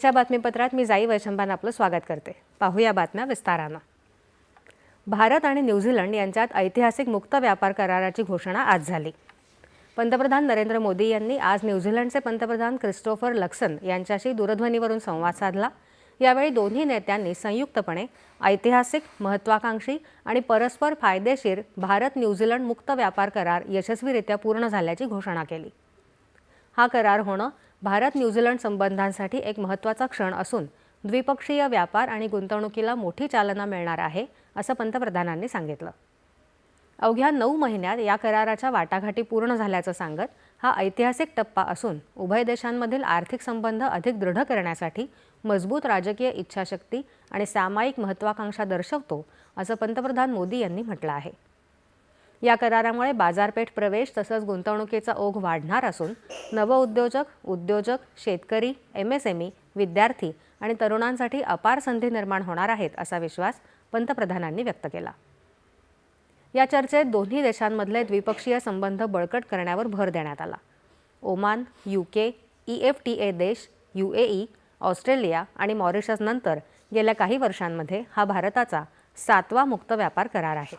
च्या बातमीपत्रात मी जाई वैशंपान आपलं स्वागत करते। पाहूया बातम्या विस्तारानं। भारत आणि न्यूझीलंड यांच्यात ऐतिहासिक मुक्त व्यापार कराराची घोषणा आज झाली। पंतप्रधान नरेंद्र मोदी यांनी आज न्यूझीलंडचे पंतप्रधान क्रिस्टोफर लक्सन यांच्याशी दूरध्वनीवरून संवाद साधला। यावेळी दोन्ही नेत्यांनी संयुक्तपणे ऐतिहासिक, महत्त्वाकांक्षी आणि परस्पर फायदेशीर भारत न्यूझीलंड मुक्त व्यापार करार यशस्वीरित्या पूर्ण झाल्याची घोषणा केली। हा करार होणं भारत न्यूझीलंड संबंधांसाठी एक महत्त्वाचा क्षण असून द्विपक्षीय व्यापार आणि गुंतवणुकीला मोठी चालना मिळणार आहे, असं पंतप्रधानांनी सांगितलं। अवघ्या 9 महिन्यात या कराराच्या वाटाघाटी पूर्ण झाल्याचं सांगत हा ऐतिहासिक टप्पा असून उभय देशांमधील आर्थिक संबंध अधिक दृढ करण्यासाठी मजबूत राजकीय इच्छाशक्ती आणि सामायिक महत्त्वाकांक्षा दर्शवतो, असं पंतप्रधान मोदी यांनी म्हटलं आहे। या करारामुळे बाजारपेठ प्रवेश तसंच गुंतवणुकीचा ओघ वाढणार असून उद्योजक, शेतकरी, MSME, विद्यार्थी आणि तरुणांसाठी अपार संधी निर्माण होणार आहेत, असा विश्वास पंतप्रधानांनी व्यक्त केला। या चर्चेत दोन्ही देशांमधले द्विपक्षीय संबंध बळकट करण्यावर भर देण्यात आला। ओमान, UK, EFTA देश, UAE, ऑस्ट्रेलिया आणि मॉरिशस नंतर गेल्या काही वर्षांमध्ये हा भारताचा 7वा मुक्त व्यापार करार आहे।